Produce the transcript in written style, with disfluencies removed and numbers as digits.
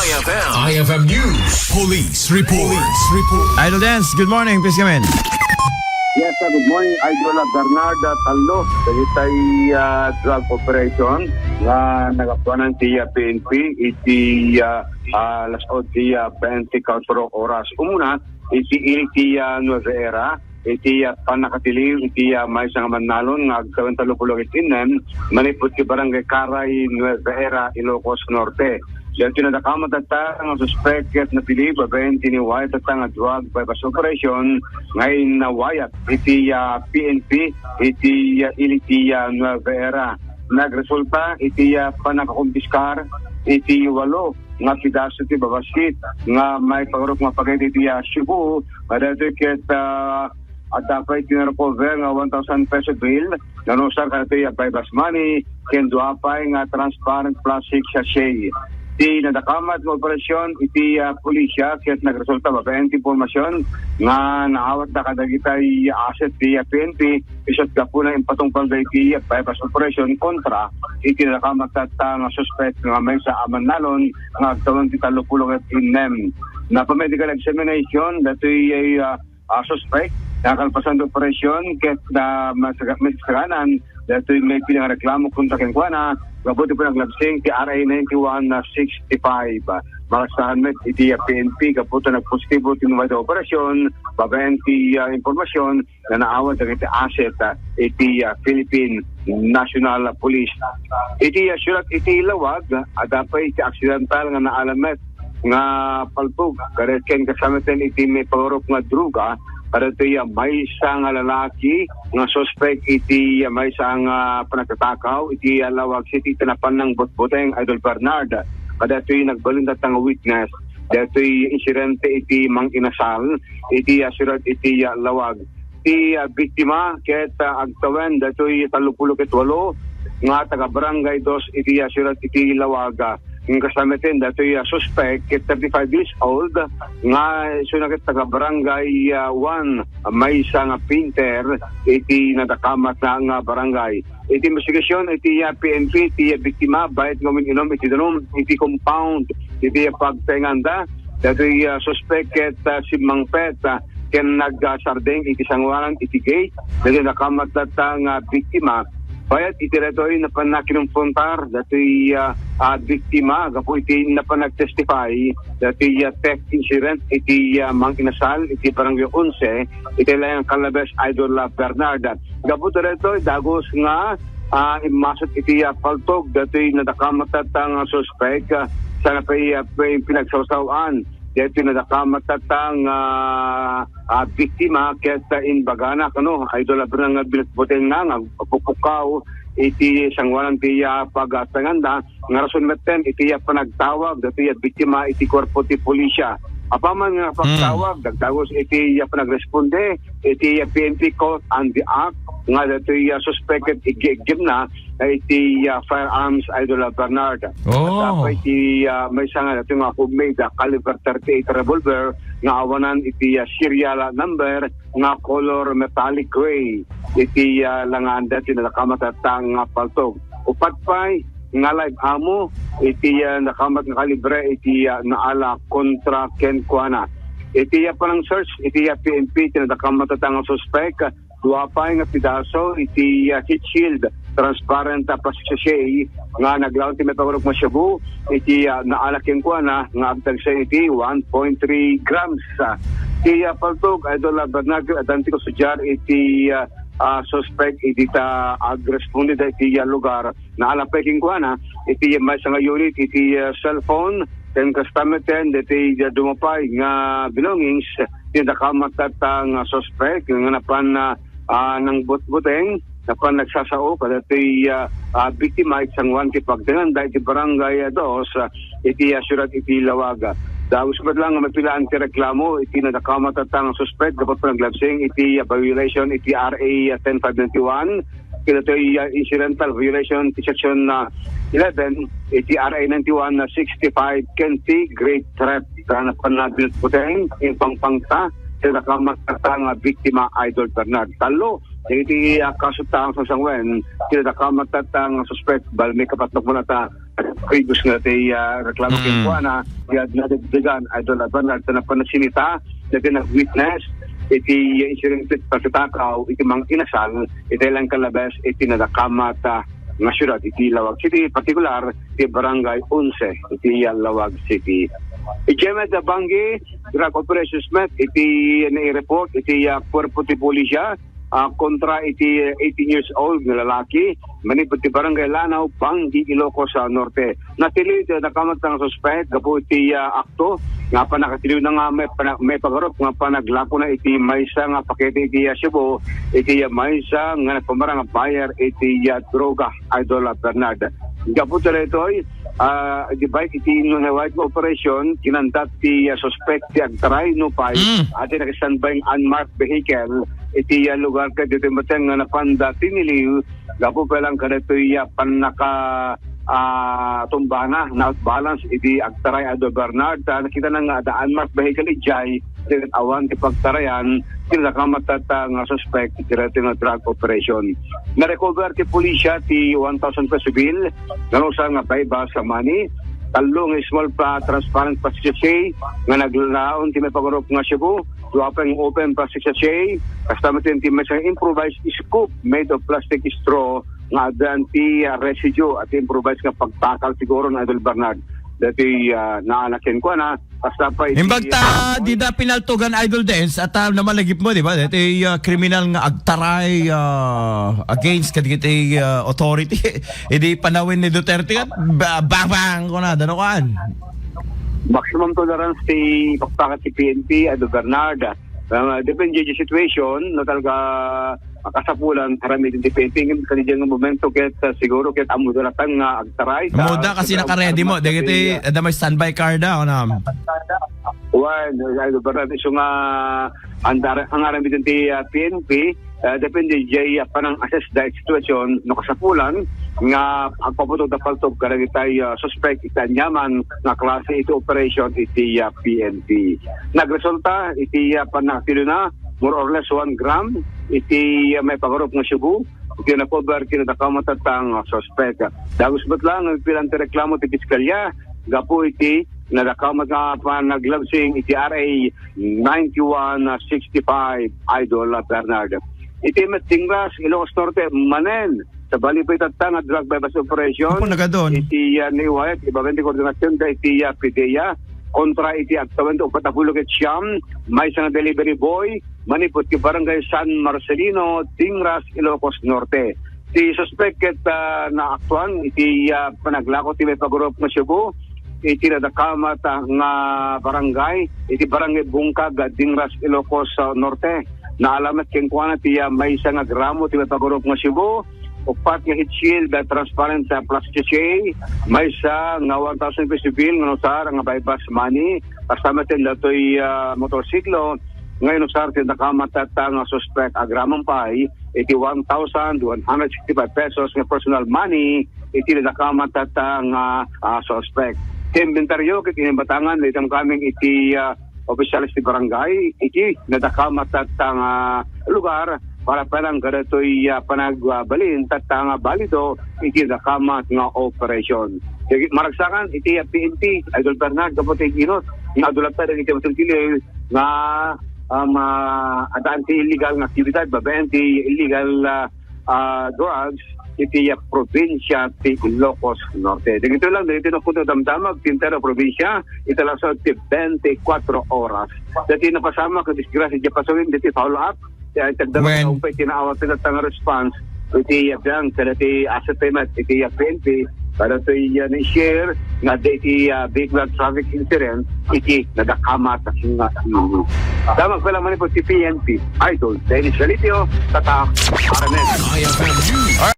IFM News. Police Report. Idol Dance, good morning. Please come in. Yes, good morning. Idol Bernarda Tallo. Dagitay drug operation nga nagapuanan siya PNP iti alas 24 oras. Umuna, iti Nueva Era, iti panakatiliw, iti may isang manalon nga agkawin talupulog itinen, manipot ki barangay Karay, Nueva Era, Ilocos Norte. Diyan tinadakamat at ang suspected na pili, babayin tiniwayat at ang drug bypass operation ngayon na wayat iti PNP, iti iliti Nueva Era. Nagresulta iti panakakumpiskar, iti 8 nga pidaso ti babasit nga may pagurok nga pagay iti Cebu, madato ket at dapat tinrecover nga 1,000 peso bill, nanusar ka ito bypass money, ken duapay nga transparent plastic sachet. Iti nadakamat ng operasyon, iti pulisya, kaya't nagresulta ba kayang informasyon nga naawat na kadagitay asset ti PNP, isot ka po na impatungpal da iti bypass operation kontra, iti nadakamat at nga suspect nga may sa Amanalon nga agtawang ti talupulong at inem. Na pa-medical examination, dato'y suspect, nakalpasan ng operasyon, kaya't na masaganan, dato'y may pilang reklamo kontra kenkwana, mabuti po naglabsing ti RA 9165. Marasahan met iti PNP kaputo nagpositibo tinuway da operasyon, babayan ti informasyon na naawad ng iti asset iti Philippine National Police. Iti sulat iti lawag, adapay iti aksidental nga naalamet nga palpug, karet ken kasamaten iti may pagurok nga druga, para ito may isang lalaki nga suspect iti may isang panagtatakaw iti Lawag City tinapan ng butbuteng Idol Bernard. Kada ito nagbalindat ng witness. Dito insidente iti Mang Inasal iti surat iti Lawag. Iti biktima ket agtawen dito talupulok ket 8 nga taga barangay 2 iti surat iti Lawag. Yung kasamatin, dito yung suspect, 35 years old, nga sunagat taga barangay 1, may isang painter, iti nadakamat na nga barangay. Iti investigasyon, iti PNP, iti biktima, bayat ngamin inom, iti danom, iti compound, iti pagtenganda, dito yung suspect, si Mang Pet, ken nagsardeng, iti sangwaran, iti gate, dito nakamat na nga biktima, bayat iti retoy na panakinumprontar dati biktima gapo iti na panagtestify dati theft incident iti Mang Inasal iti barangay 11 iti layang Calabes Idol Bernard. Gapo retoy dagos nga imasot iti paltog dati nadakamat at ang suspect sana pa'y pinagsawsawaan. Dito nadakamat at ang biktima kesa inbagana kano Idol Bernard binatbuteng nga pupukaw iti sangwanan ti pagtanganda nga rason metten iti panagtawag dito biktima iti korpo ti pulisya. Apaman nga pagtawag, dagdagos iti panagresponde, iti PNP caught on the act, nga dito suspected igigim na, iti firearms Idol Bernard. Oh. At iti may sanga dito nga homemade caliber 38 revolver, nga awanan iti serial number, nga color metallic gray, iti langan dito nakamat at ang paltog. Upat pa'y, nga live amo iti nakamat nga kalibre iti naala kontra kenkwana iti panang search iti PNP tinadakamat at ang suspect duapay nga pidaso iti heat shield transparent plastic sachet nga naglaon ti may pagurok mo Cebu iti naala kenkwana nga agtag sa iti 1.3 grams iti paltog Idol Bernard adanti ko sudyar iti suspect iti agresponde da iti lugar na alapeking ko na iti may nga unit iti cellphone then kastameten iti dumapay nga belongings iti nakamat at ang suspect nga napan ng butbuteng napan nagsasao kada iti biktima isang wan ti pagdangan da iti barangay 2 iti surat iti Lawaga. Dahil sabat lang nga mapilaan ti reklamo, iti nadakamat at ang suspect, dapat pa naglabsing, iti violation, iti RA 10591, kaya ito incidental violation, iti section 11, iti RA 9165, Kenti, great threat, na panabinat puteng, yung pangpangta, nadakamat at ang biktima Idol Bernard. Talo, iti kasutang sa sangwen, nadakamat at ang suspect, bal may kapatok mo na ta, previous nga ti reklamo kinkuana nadagdagan Idol Bernard na panasinita na nag-witness iti incident pagkatakaw iti mang inasal iti lang kalabas iti nadakamat nga syudad iti Lawag City, particular iti Barangay 11 iti Lawag City. Ijemet na banggi drug operations met iti nai-report iti Cuerpo de Policia kontra iti 18 years old na lalaki manipot ti Barangay Lanao, Banggi, Ilocos sa Norte. Natili iti nakamat ng suspect gapo iti akto nga pa nakatiliw na nga may pagarop nga pa naglako na iti maysa nga pakete iti Cebu iti maysa nga nagpamarang buyer iti droga Idol Bernard. Gapo tala ito'y di ba iti white operation kinandat ti suspect ti agtaray no pay ati nakistandby ang unmarked vehicle iti lugar ka dito mateng nga napanda tiniliw gapo pelang kadatoy panaka tumbana na balance iti agtaray Idol Bernard nakita na nga the unmarked vehicle ijay awan ti pagtarayan kinakamat nga suspect iti nga drug operation. Na-recover ti pulisya ti 1,000 peso bill nanusa nga bayba sa money talong small transparent plastic sachet nga naglaon ti may pagurop nga Cebu duapeng open plastic sachet kasama ti may improvised scoop made of plastic straw nga anti residue at improvised nga pagtakal siguro ng Idol Bernard dati naanakin ko na basta pa Imbagta di da pinaltugan Idol Dance at namalagip mo di ba dati criminal nga agtaray against kaditi authority edi panawin ni Duterte kat bang ko na danokan maximum tolerance ti pagpakat ti PNP Idol Bernard depende sa situation no talaga kasapulan karami din depending kaniyang momento ket siguro ket amudalatan nga agtaray muda kasi naka-ready mo dagiti ada may standby car daw na Idol Bernard iso nga ang arami din ti PNP depende jay panang assess the situation no kasapulan nga ang paputog da paltog karagitay suspect itanyaman nga klase ito operation iti PNP nagresulta iti panakilo na more or less 1 gram iti may pagarop nga Cebu iti na-cover kinatakamatang suspect dagos ba't lang ang pilang reklamo ti Piskalya gapo iti nadakamat nga pa naglabsing iti RA 9165 Idol Bernard iti Tingras, Ilocos Norte, Manen sa balipay tatang drug bypass operation iti niwayat ibabente koordinasyon da iti PDEA kontra iti aktawan o patapulog at siyam may isang delivery boy manipot ki Barangay San Marcelino, Tingras, Ilocos Norte. Ti suspected na aktuan iti panaglako ti may pagurop nga Cebu iti nadakamat nga barangay iti Barangay Bungkag, Tingras, Ilocos Norte. Naalamat kengkuana ti may isang gramo ti may pagurop nga Cebu upat nga heat shield transparent plastic sachet may isa nga 1,000 peso bill nga usar nga bypass money kasama tin datoy motorsiklo ngayon usar tin nakamatata nga suspect agramang pay iti 1,165 pesos nga personal money iti nakamatata nga suspect inventaryo kit inimbatangan itam kaming iti opisyalis ti barangay iti nadakamatata nga lugar para palang garatoy panagbalin tatanga balido iti nakamat nga operation. Maragsakan iti PNP Idol Bernard kapot inot nga adulata iti matultili nga adaan ti illegal nga aktibidad babayan ti illegal drugs iti probinsya ti Ilocos Norte. Dito lang dito na punto damdamag tintero probinsya ito lang sa 24 oras. Dati napasama ka disgrasya di pasawin dito follow up tagdamag upay tinaawat sila tanga response iti yang iti asset payment iti PNP para ito i-share nga iti vehicular traffic incident iti nadakamat nga damag pala man po ti PNP Idol Dennis Galitio tatak RMN.